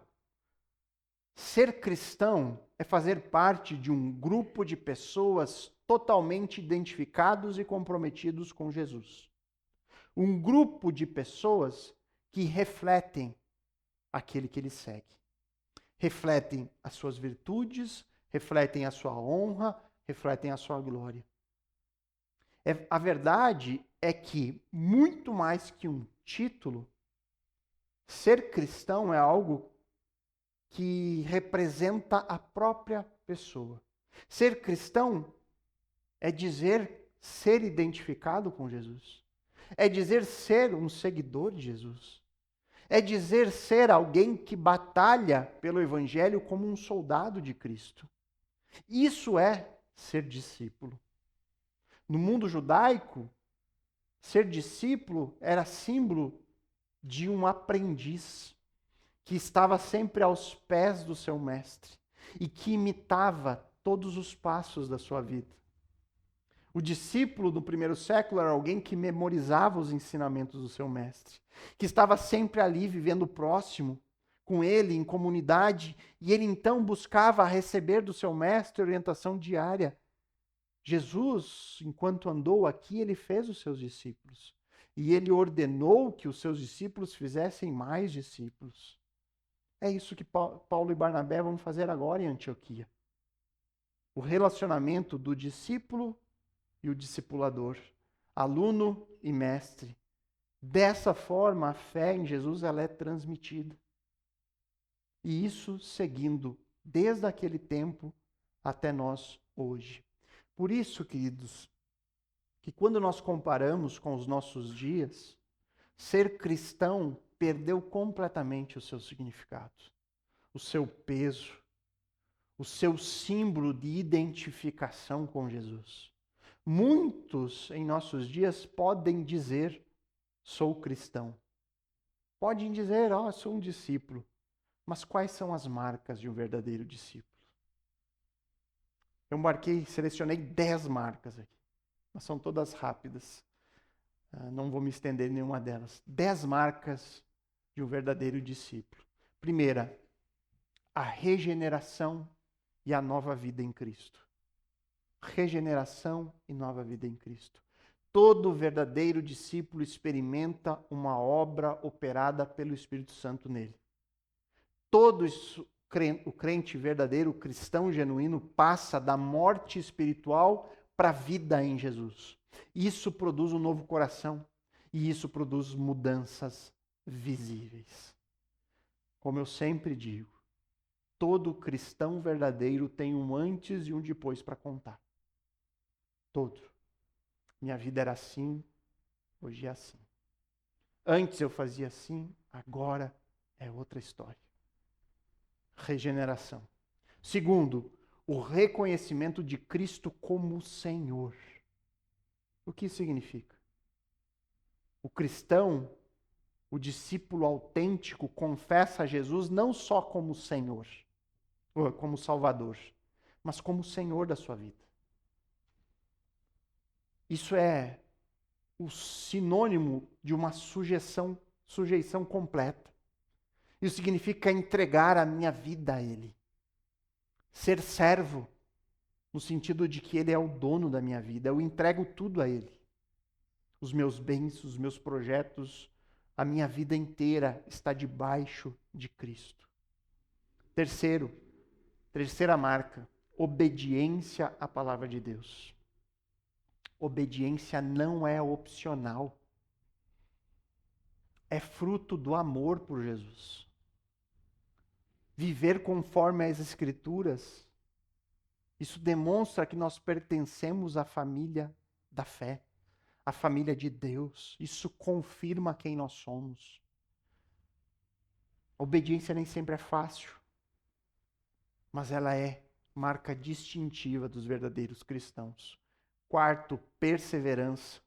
Ser cristão é fazer parte de um grupo de pessoas totalmente identificados e comprometidos com Jesus. Um grupo de pessoas que refletem aquele que ele segue. Refletem as suas virtudes, refletem a sua honra, refletem a sua glória. A verdade é que, muito mais que um título, ser cristão é algo que representa a própria pessoa. Ser cristão é dizer ser identificado com Jesus. É dizer ser um seguidor de Jesus. É dizer ser alguém que batalha pelo Evangelho como um soldado de Cristo. Isso é ser discípulo. No mundo judaico, ser discípulo era símbolo de um aprendiz que estava sempre aos pés do seu mestre e que imitava todos os passos da sua vida. O discípulo do primeiro século era alguém que memorizava os ensinamentos do seu mestre, que estava sempre ali vivendo próximo com ele, em comunidade, e ele então buscava receber do seu mestre orientação diária. Jesus, enquanto andou aqui, ele fez os seus discípulos. E ele ordenou que os seus discípulos fizessem mais discípulos. É isso que Paulo e Barnabé vão fazer agora em Antioquia. O relacionamento do discípulo e o discipulador, aluno e mestre. Dessa forma, a fé em Jesus ela é transmitida. E isso seguindo desde aquele tempo até nós hoje. Por isso, queridos, que quando nós comparamos com os nossos dias, ser cristão perdeu completamente o seu significado, o seu peso, o seu símbolo de identificação com Jesus. Muitos em nossos dias podem dizer, sou cristão. Podem dizer, sou um discípulo. Mas quais são as marcas de um verdadeiro discípulo? Eu selecionei 10 marcas aqui, mas são todas rápidas. Não vou me estender em nenhuma delas. 10 marcas de um verdadeiro discípulo. Primeira, a regeneração e a nova vida em Cristo. Regeneração e nova vida em Cristo. Todo verdadeiro discípulo experimenta uma obra operada pelo Espírito Santo nele. Todo o crente verdadeiro, o cristão genuíno, passa da morte espiritual para a vida em Jesus. Isso produz um novo coração e isso produz mudanças visíveis. Como eu sempre digo, todo cristão verdadeiro tem um antes e um depois para contar. Todo. Minha vida era assim, hoje é assim. Antes eu fazia assim, agora é outra história. Regeneração. Segundo, o reconhecimento de Cristo como Senhor. O que isso significa? O cristão, o discípulo autêntico, confessa a Jesus não só como Senhor, ou como Salvador, mas como Senhor da sua vida. Isso é o sinônimo de uma sujeição completa. Isso significa entregar a minha vida a Ele. Ser servo, no sentido de que Ele é o dono da minha vida. Eu entrego tudo a Ele. Os meus bens, os meus projetos, a minha vida inteira está debaixo de Cristo. Terceira marca, obediência à palavra de Deus. Obediência não é opcional. É fruto do amor por Jesus. Viver conforme as Escrituras, isso demonstra que nós pertencemos à família da fé, à família de Deus. Isso confirma quem nós somos. A obediência nem sempre é fácil, mas ela é marca distintiva dos verdadeiros cristãos. Quarto, perseverança.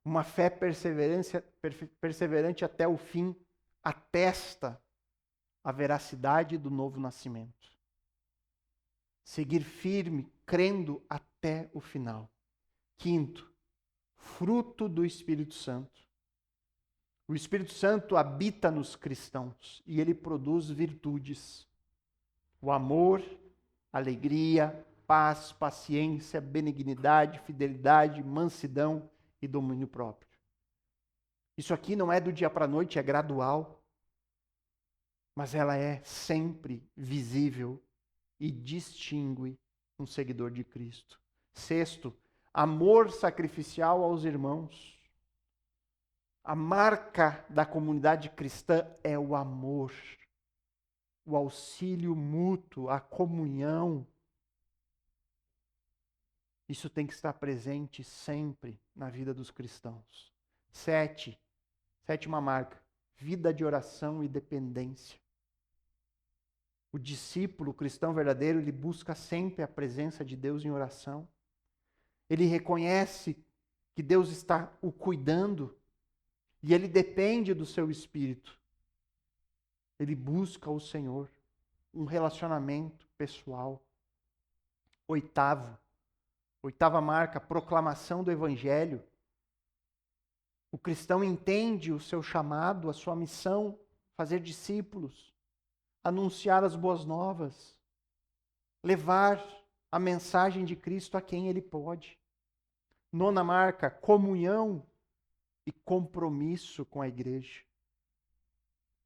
Uma fé perseverante até o fim atesta a veracidade do novo nascimento. Seguir firme, crendo até o final. Quinto, fruto do Espírito Santo. O Espírito Santo habita nos cristãos e ele produz virtudes. O amor, alegria, paz, paciência, benignidade, fidelidade, mansidão e domínio próprio. Isso aqui não é do dia para a noite, é gradual. Mas ela é sempre visível e distingue um seguidor de Cristo. Sexto, amor sacrificial aos irmãos. A marca da comunidade cristã é o amor, o auxílio mútuo, a comunhão. Isso tem que estar presente sempre na vida dos cristãos. 7. Sétima marca. Vida de oração e dependência. O discípulo, o cristão verdadeiro, ele busca sempre a presença de Deus em oração. Ele reconhece que Deus está o cuidando e ele depende do seu espírito. Ele busca o Senhor, um relacionamento pessoal. Oitava marca, proclamação do evangelho. O cristão entende o seu chamado, a sua missão, fazer discípulos, anunciar as boas novas, levar a mensagem de Cristo a quem ele pode. Nona marca, comunhão e compromisso com a igreja.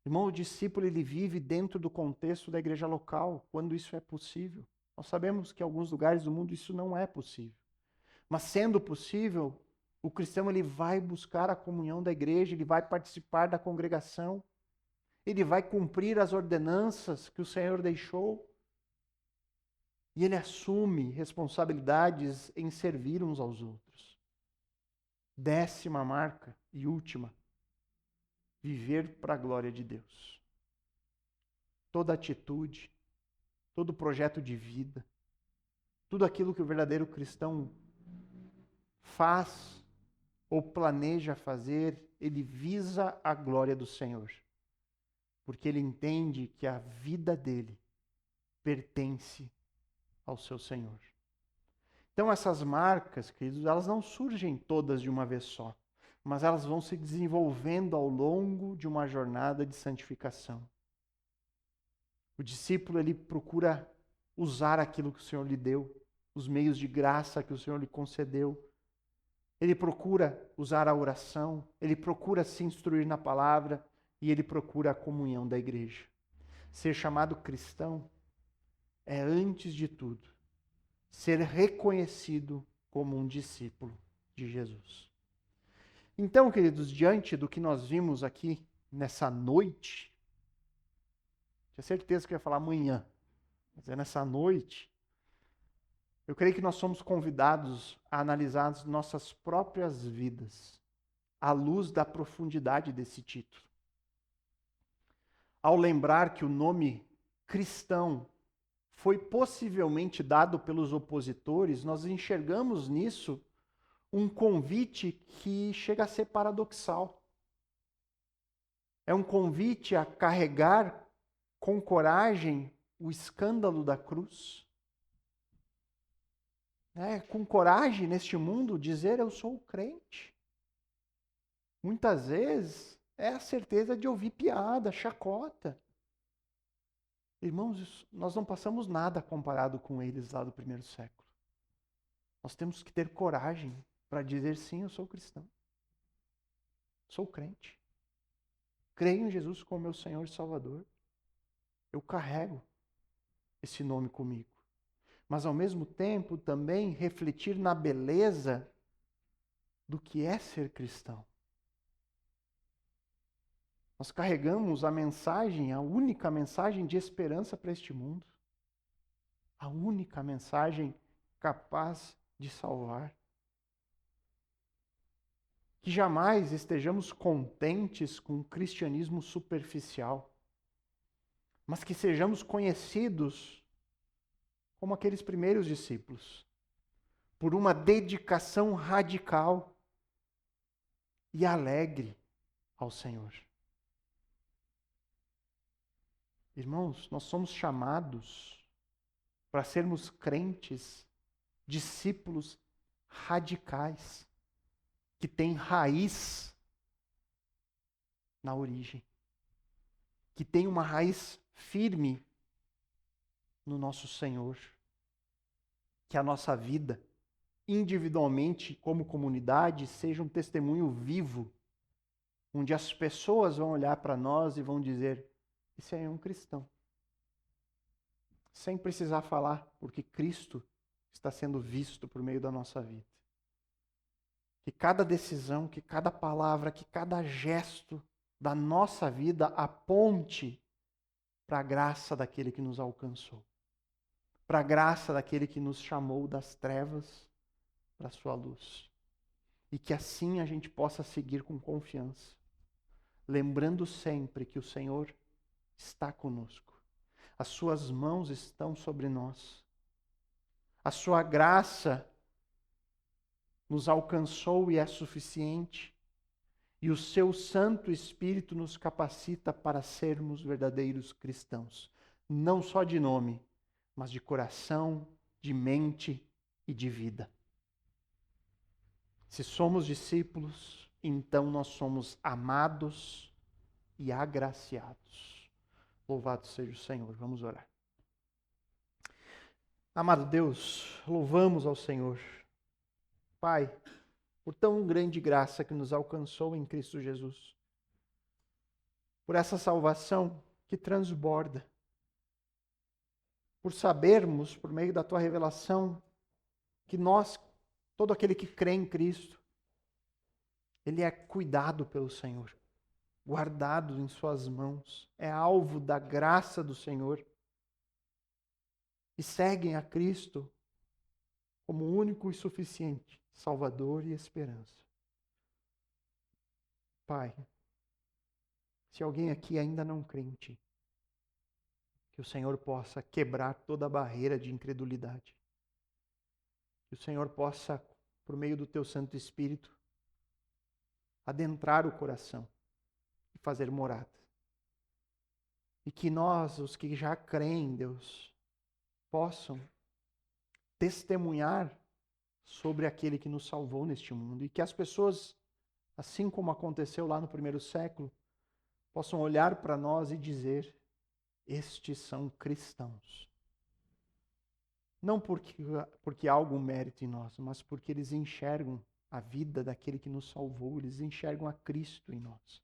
Irmão, o discípulo ele vive dentro do contexto da igreja local, quando isso é possível. Nós sabemos que em alguns lugares do mundo isso não é possível. Mas sendo possível, o cristão ele vai buscar a comunhão da igreja, ele vai participar da congregação, ele vai cumprir as ordenanças que o Senhor deixou. E ele assume responsabilidades em servir uns aos outros. 10ª marca e última. Viver para a glória de Deus. Toda atitude, todo projeto de vida, tudo aquilo que o verdadeiro cristão faz ou planeja fazer, ele visa a glória do Senhor. Porque ele entende que a vida dele pertence ao seu Senhor. Então essas marcas, queridos, elas não surgem todas de uma vez só, mas elas vão se desenvolvendo ao longo de uma jornada de santificação. O discípulo, ele procura usar aquilo que o Senhor lhe deu, os meios de graça que o Senhor lhe concedeu. Ele procura usar a oração, ele procura se instruir na palavra e ele procura a comunhão da igreja. Ser chamado cristão é, antes de tudo, ser reconhecido como um discípulo de Jesus. Então, queridos, diante do que nós vimos aqui nessa noite, tinha certeza que eu ia falar amanhã, mas é nessa noite, eu creio que nós somos convidados a analisar as nossas próprias vidas, à luz da profundidade desse título. Ao lembrar que o nome cristão foi possivelmente dado pelos opositores, nós enxergamos nisso um convite que chega a ser paradoxal. É um convite a carregar com coragem o escândalo da cruz. Com coragem neste mundo dizer eu sou crente. Muitas vezes é a certeza de ouvir piada, chacota. Irmãos, nós não passamos nada comparado com eles lá do primeiro século. Nós temos que ter coragem para dizer sim, eu sou cristão. Sou crente. Creio em Jesus como meu Senhor e Salvador. Eu carrego esse nome comigo. Mas ao mesmo tempo também refletir na beleza do que é ser cristão. Nós carregamos a mensagem, a única mensagem de esperança para este mundo. A única mensagem capaz de salvar. Que jamais estejamos contentes com o cristianismo superficial, mas que sejamos conhecidos como aqueles primeiros discípulos, por uma dedicação radical e alegre ao Senhor. Irmãos, nós somos chamados para sermos crentes, discípulos radicais, que têm raiz na origem, que têm uma raiz firme no nosso Senhor, que a nossa vida, individualmente como comunidade, seja um testemunho vivo, onde as pessoas vão olhar para nós e vão dizer, esse aí é um cristão. Sem precisar falar, porque Cristo está sendo visto por meio da nossa vida. Que cada decisão, que cada palavra, que cada gesto da nossa vida aponte para a graça daquele que nos alcançou. Para a graça daquele que nos chamou das trevas para a sua luz. E que assim a gente possa seguir com confiança, lembrando sempre que o Senhor está conosco. As suas mãos estão sobre nós. A sua graça nos alcançou e é suficiente. E o seu Santo Espírito nos capacita para sermos verdadeiros cristãos. Não só de nome, mas de coração, de mente e de vida. Se somos discípulos, então nós somos amados e agraciados. Louvado seja o Senhor. Vamos orar. Amado Deus, louvamos ao Senhor. Pai, por tão grande graça que nos alcançou em Cristo Jesus. Por essa salvação que transborda. Por sabermos, por meio da tua revelação, que nós, todo aquele que crê em Cristo, ele é cuidado pelo Senhor, guardado em suas mãos, é alvo da graça do Senhor. E seguem a Cristo como único e suficiente Salvador e esperança. Pai, se alguém aqui ainda não crê em Ti, que o Senhor possa quebrar toda a barreira de incredulidade. Que o Senhor possa, por meio do Teu Santo Espírito, adentrar o coração e fazer morada. E que nós, os que já creem, Deus, possam testemunhar sobre aquele que nos salvou neste mundo. E que as pessoas, assim como aconteceu lá no primeiro século, possam olhar para nós e dizer: estes são cristãos. Não porque há algum mérito em nós, mas porque eles enxergam a vida daquele que nos salvou, eles enxergam a Cristo em nós.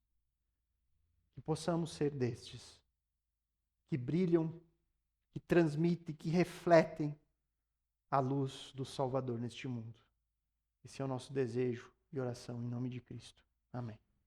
Que possamos ser destes, que brilham, que transmitem, que refletem a luz do Salvador neste mundo. Esse é o nosso desejo e oração em nome de Cristo. Amém.